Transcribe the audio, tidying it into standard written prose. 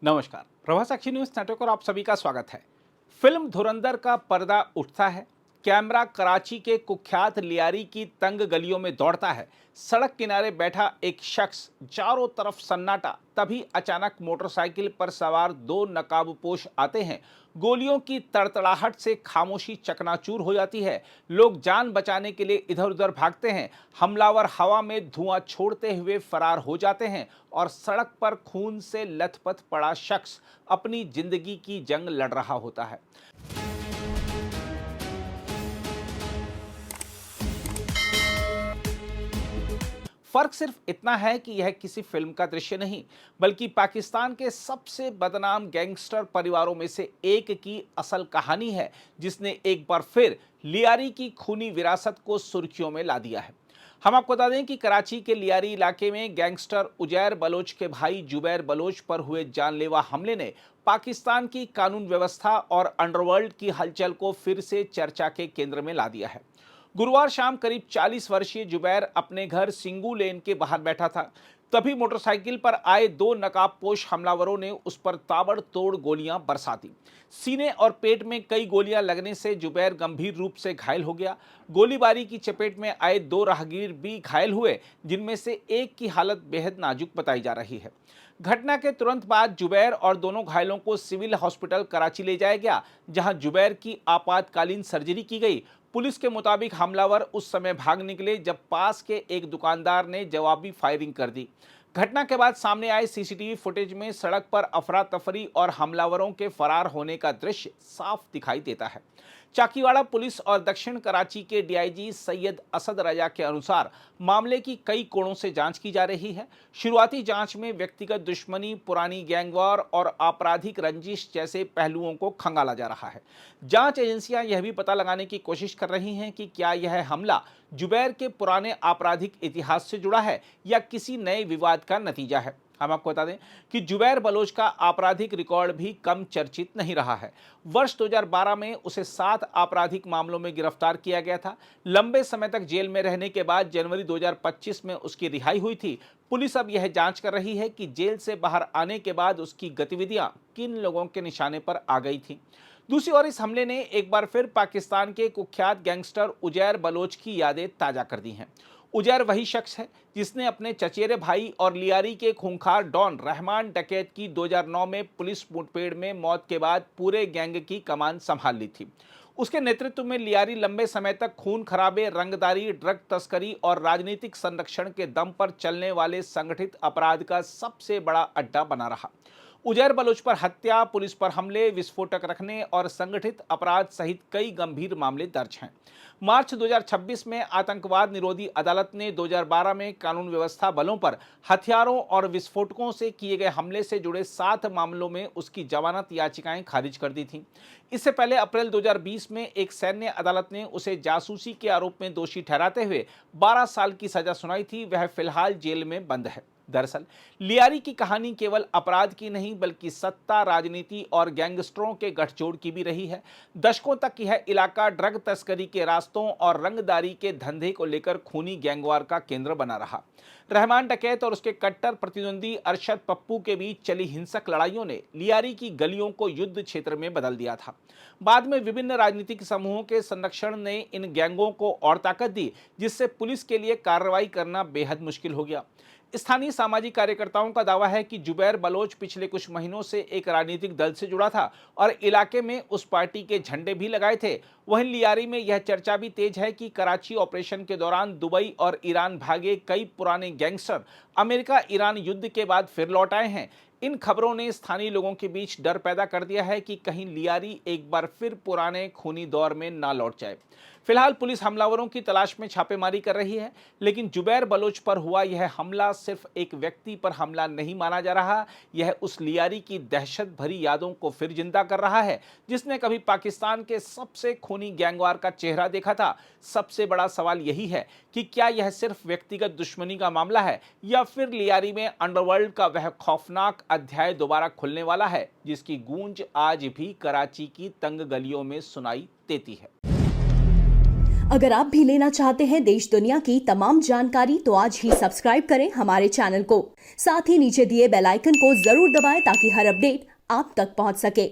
नमस्कार। Prabhasakshi news network और आप सभी का स्वागत है। फिल्म धुरंधर का पर्दा उठता है। कैमरा कराची के कुख्यात लियारी की तंग गलियों में दौड़ता है। सड़क किनारे बैठा एक शख्स, चारों तरफ सन्नाटा। तभी अचानक मोटरसाइकिल पर सवार दो नकाबपोश आते हैं। गोलियों की तड़तड़ाहट से खामोशी चकनाचूर हो जाती है। लोग जान बचाने के लिए इधर उधर भागते हैं। हमलावर हवा में धुआं छोड़ते हुए फरार हो जाते हैं और सड़क पर खून से लथपथ पड़ा शख्स अपनी जिंदगी की जंग लड़ रहा होता है। फर्क सिर्फ इतना है कि यह किसी फिल्म का दृश्य नहीं, बल्कि पाकिस्तान के सबसे बदनाम गैंगस्टर परिवारों में से एक की असल कहानी है, जिसने एक बार फिर लियारी की खूनी विरासत को सुर्खियों में ला दिया है। हम आपको बता दें कि कराची के लियारी इलाके में गैंगस्टर उजैर बलोच के भाई जुबैर बलोच पर हुए जानलेवा हमले ने पाकिस्तान की कानून व्यवस्था और अंडरवर्ल्ड की हलचल को फिर से चर्चा के केंद्र में ला दिया है। गुरुवार शाम करीब 40 वर्षीय जुबैर अपने घर सिंगू लेन के बाहर बैठा था। तभी मोटरसाइकिल पर आए दो नकाबपोश हमलावरों ने उस पर ताबड़तोड़ गोलियां बरसा दी। सीने और पेट में कई गोलियां लगने से जुबैर गंभीर रूप से घायल हो गया। गोलीबारी की चपेट में आए दो राहगीर भी घायल हुए, जिनमें से एक की हालत बेहद नाजुक बताई जा रही है। घटना के तुरंत बाद जुबैर और दोनों घायलों को सिविल हॉस्पिटल कराची ले जाया गया, जहां जुबैर की आपातकालीन सर्जरी की गई। पुलिस के मुताबिक हमलावर उस समय भाग निकले जब पास के एक दुकानदार ने जवाबी फायरिंग कर दी। घटना के बाद सामने आए सीसीटीवी फुटेज में सड़क पर अफरा तफरी और हमलावरों के फरार होने का दृश्य साफ दिखाई देता है। चाकीवाड़ा पुलिस और दक्षिण कराची के डीआईजी सैयद असद रजा के अनुसार मामले की कई कोणों से जांच की जा रही है। शुरुआती जांच में व्यक्तिगत दुश्मनी, पुरानी गैंगवार और आपराधिक रंजिश जैसे पहलुओं को खंगाला जा रहा है। जांच एजेंसियां यह भी पता लगाने की कोशिश कर रही हैं कि क्या यह हमला जुबैर के पुराने आपराधिक इतिहास से जुड़ा है या किसी नए विवाद का नतीजा है। हम आपको बता दें कि जुबैर बलोच का आपराधिक रिकॉर्ड भी कम चर्चित नहीं रहा है। वर्ष 2012 में उसे 7 आपराधिक मामलों में गिरफ्तार किया गया था। लंबे समय तक जेल में रहने के बाद जनवरी 2025 में उसकी रिहाई हुई थी। पुलिस अब यह जांच कर रही है कि जेल से बाहर आने के बाद उसकी गतिविधियां किन लोगों के निशाने पर आ गई थी। दूसरी ओर इस हमले ने एक बार फिर पाकिस्तान के कुख्यात गैंगस्टर उजैर बलोच की यादें ताजा कर दी हैं। उजैर वही शख्स है जिसने अपने चचेरे भाई और लियारी के खूंखार डॉन रहमान डकैत की 2009 में पुलिस मुठभेड़ में मौत के बाद पूरे गैंग की कमान संभाल ली थी। उसके नेतृत्व में लियारी लंबे समय तक खून खराबे, रंगदारी, ड्रग तस्करी और राजनीतिक संरक्षण के दम पर चलने वाले संगठित अपराध का सबसे बड़ा अड्डा बना रहा। उजैर बलोच पर हत्या, पुलिस पर हमले, विस्फोटक रखने और संगठित अपराध सहित कई गंभीर मामले दर्ज हैं। मार्च 2026 में आतंकवाद निरोधी अदालत ने 2012 में कानून व्यवस्था बलों पर हथियारों और विस्फोटकों से किए गए हमले से जुड़े 7 मामलों में उसकी जमानत याचिकाएं खारिज कर दी थीं। इससे पहले अप्रैल 2020 में एक सैन्य अदालत ने उसे जासूसी के आरोप में दोषी ठहराते हुए 12 साल की सजा सुनाई थी। वह फिलहाल जेल में बंद है। दरअसल लियारी की कहानी केवल अपराध की नहीं, बल्कि सत्ता, राजनीति और गैंगस्टरों के गठजोड़ की भी रही है। दशकों तक यह इलाका ड्रग तस्करी के रास्तों और रंगदारी के धंधे को लेकर खूनी गैंगवार का केंद्र बना रहा। रहमान डकैत और उसके कट्टर प्रतिद्वंदी अरशद पप्पू के बीच चली हिंसक लड़ाइयों ने लियारी की गलियों को युद्ध क्षेत्र में बदल दिया था। बाद में विभिन्न राजनीतिक समूहों के संरक्षण ने इन गैंगों को और ताकत दी, जिससे पुलिस के लिए कार्रवाई करना बेहद मुश्किल हो गया। स्थानीय सामाजिक कार्यकर्ताओं का दावा है कि जुबैर बलोच पिछले कुछ महीनों से एक राजनीतिक दल से जुड़ा था और इलाके में उस पार्टी के झंडे भी लगाए थे। वहीं लियारी में यह चर्चा भी तेज है कि कराची ऑपरेशन के दौरान दुबई और ईरान भागे कई पुराने गैंगस्टर अमेरिका ईरान युद्ध के बाद फिर लौट आए हैं। इन खबरों ने स्थानीय लोगों के बीच डर पैदा कर दिया है कि कहीं लियारी एक बार फिर पुराने खूनी दौर में ना लौट जाए। फिलहाल पुलिस हमलावरों की तलाश में छापेमारी कर रही है, लेकिन जुबैर बलोच पर हुआ यह हमला सिर्फ एक व्यक्ति पर हमला नहीं माना जा रहा। यह उस लियारी की दहशत भरी यादों को फिर जिंदा कर रहा है, जिसने कभी पाकिस्तान के सबसे खूनी गैंगवार का चेहरा देखा था। सबसे बड़ा सवाल यही है कि क्या यह सिर्फ व्यक्तिगत दुश्मनी का मामला है या फिर लियारी में अंडरवर्ल्ड का वह खौफनाक अध्याय दोबारा खुलने वाला है, जिसकी गूंज आज भी कराची की तंग गलियों में सुनाई देती है। अगर आप भी लेना चाहते हैं देश दुनिया की तमाम जानकारी तो आज ही सब्सक्राइब करें हमारे चैनल को। साथ ही नीचे दिए बेल आइकन को जरूर दबाएं ताकि हर अपडेट आप तक पहुंच सके।